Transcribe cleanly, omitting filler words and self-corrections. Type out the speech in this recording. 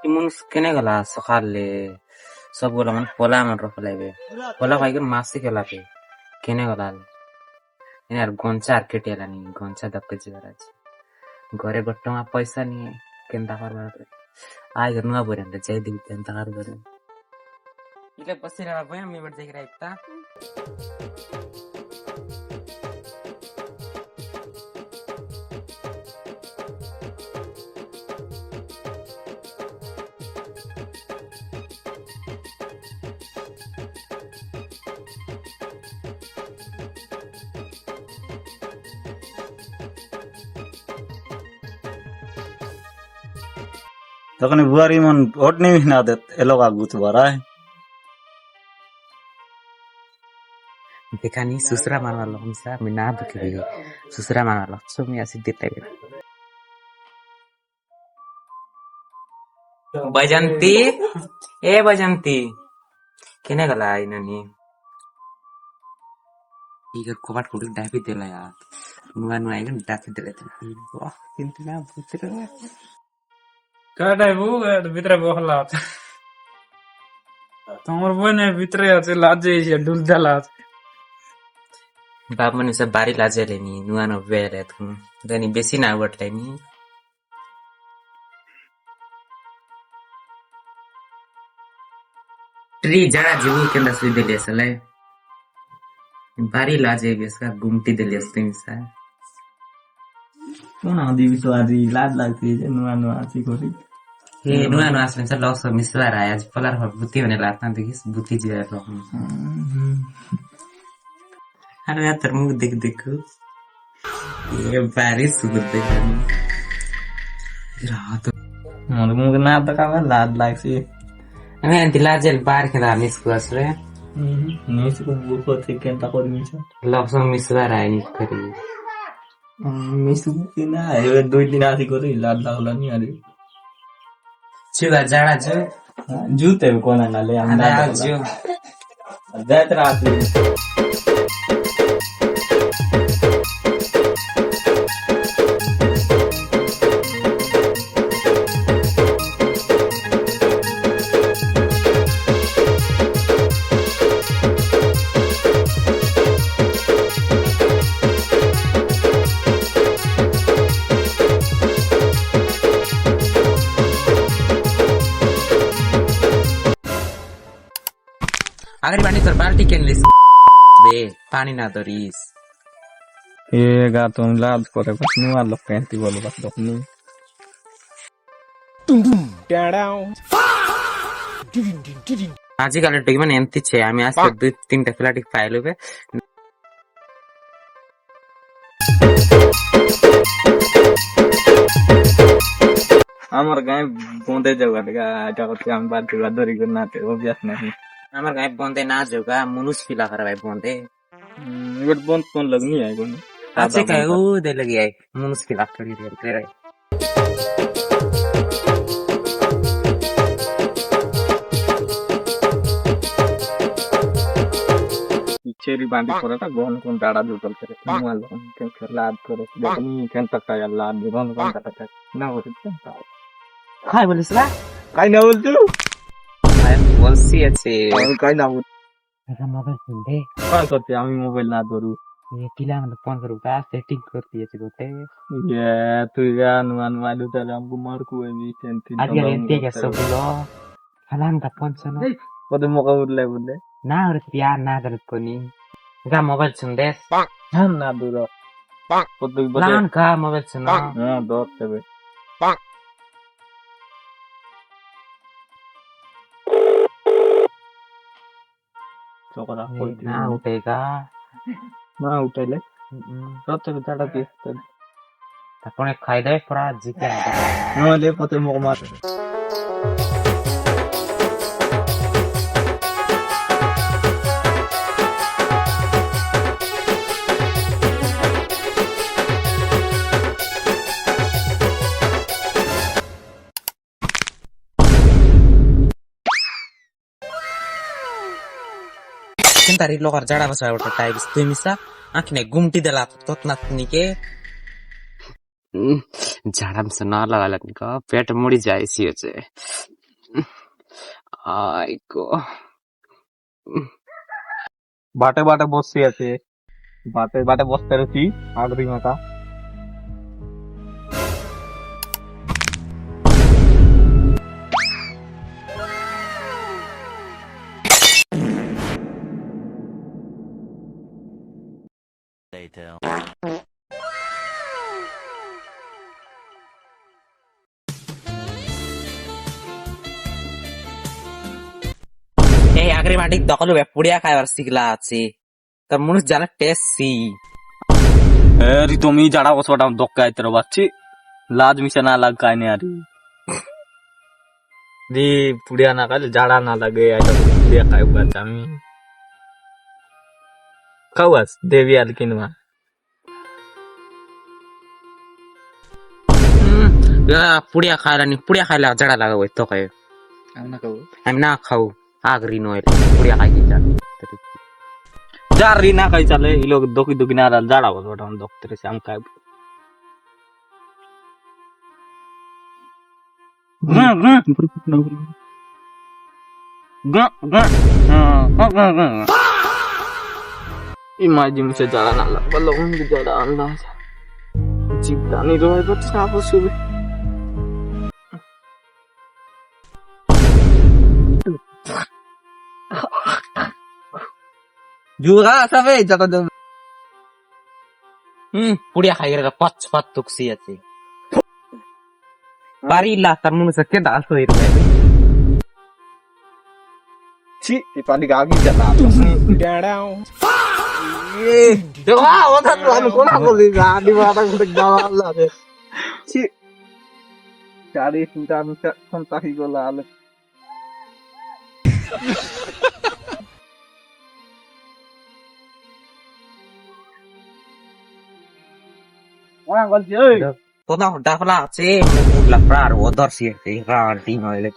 Imun kene gala sakalle सब गोला मन पोला मन रखलाइबे पोला खाइके मासी केलाके केने गला यार गंचा आर्केटेला नि गंचा दक्के जिराज घरे गट्टमा पैसा नि केनता करबा आइ नुवा बोरेन जय दिल केनता कर गरे इले बसिरा भए मी बड जाइरा इता তখন বুয়ারি মন ওট নেই না দে এলো আগুত বরায় देखा नि सुसरा मानवा लहमसा मिना दुखी सुसरा मानवा लक्ष्मी आसी देते बजंती ए बजंती केने गला इननी ಈಗ ಕೋಬಾಟ್ ಕುಡಿ ಡಾಫಿ ದಿಲ್ಲ ಯಾ ನುವಾ ನುವಾ ಈಗ ಡಾಫಿ ದಿಲ್ಲ ವಾಹ್ ತಿಂತಿನ ಬುತ್ರ কাটাই বউ ভিতরে বহলা তোমার বই না ভিতরে আছে লাজে এসে ডুল জ্বালা बाप मने सब बारी लाजेले नि नुवा नो वेले तुम दनी बेसी ना वटले नि ट्री जरा जीव केंदा सुई देले सले बारी लाजे बेसका गुमटी देले सतिंसा কোন আদি বিসওয়ারি লাজ লাগছে যে নুয়া নুয়া আসি করি हे नुवा नुवा आसले छ लक्स मिसवार आया पलार ह बुती भने लाग्न देखिस बुती जिरा रहन अरे यार तर मुख देख देखो ये बारी सुगत देखन रात মন মুখ না তো কামে লাজ লাগছে আমি আন্তি লাজেল बार खेदा मिस कसरे নিছি কো থেকে তা করি মিছা लक्स मिसवार आया नि करी মিছু কি না এবে দুই দিন আসি করি লাজ লাগলা নি আরে चुगा जाडा छु জুতে কোন না লে আমরা जो যাত রাত अगर पानी तर बाल्टी केन लिस बे पानी ना दरिस এ গা তুমি লাজ করে বাস নুয়া লোক কেনতি বলো বাস দপনি আজি কালে টিক মানে এমতি ছে আমি আজকে দুই তিনটা ফ্ল্যাটিক ফাইল হবে আমার গায়ে বন্ধে যাওয়া দেখা এটা করতে আমি বাদ দিবা ধরি করে নাতে অভ্যাস নাই আমার গায়ে বন্ধে না যোগা মনুষ ফিলা করা ভাই বন্ধে এবার বন্ধ কোন লাগনি আই কোন আছে কাই ও দে লাগি আই মনুষ ফিলা করি রে রে ইচ্ছেরি বাঁধি করাটা গহন কোন দাঁড়া দুতল করে মাল কেন লাদ করে দেখনি কেন টাকা লাদ গহন কোন টাকা না হচ্ছে খাই বলিস না কাই না বলছো আমি বলছি আছে আমি কাই না বল এটা মোবাইল ফোন দে কাই করতে আমি মোবাইল না ধরু ये पिला मतलब 15 रुपया सेटिंग कर दिए थे गोटे ये তুই গান মান মালু তাহলে আমাকে মার কুয়ে নি সেন্টি आज ये रेंटे के सब लो फलान का 500 ना পদে মোকা উঠলে বলে ना और प्यार ना करत कोनी का मोबाइल सुन दे হ্যাঁ না দূর পদে বলে प्लान का मोबाइल सुन হ্যাঁ দর দেবে চকরা কই ना उठेगा না উঠাইলে সব দাঁড়া দিয়ে তারপরে খাই দেয় পুরা জিতে নহলে পথে মোক মার Tari lokar jada basa uta taibis tu misa akne gumti dela totnat nike झाड़ा में से ना लगा लगने का पेट मुड़ी जाए सी আই গো বাটে বাটে বসে আছে, বাটে বাটে বসতে রয়েছি আগরি মাথা। এই আগের মাটি দখল পুড়িয়া খাইবার শিখলা আছে তোর মানুষ জানা টেস্ট সি রি তুমি যারা বসবাটা দক্কা আইতে বাচ্চি লাজ মিশে না লাগ কাইনে আরি দি পুড়িয়া না খাইলে জাড়া না লাগে আইটা পুড়িয়া খাই বাচ্চা আমি খাওয়াস দেবী আর কিনবা পুড়িয়া খাইলানি পুড়িয়া খাইলে জাড়া লাগাবো তো খাই আমি না খাবো আমি না খাও আগরি নয় পুড়িয়া খাই কি জানি যারি না খাই চালে ই লোক দকি দকি না জাড়া বসবাটা দক্তে রেছে আমি খাই Imagine bisa jalan anak belum jalan lah. Cipta nih doa itu apa sih? Juga sampai jatuh dulu. পুড়িয়া খাই গেলে পাঁচ পাঁচ টুকসি আছে পারিলা তার মনে হচ্ছে কেদা আসো এরকম Ci, tadi kaki jalan. Wah, otak lu anu kok aku lihat di mana untuk jalan lah deh. Ci. Cari cinta bisa kontak iku lalu. Wah, ganti euy. তো না ডাকলা আছে মুখ লাগরা আর ওদর সি রান্টি নইলে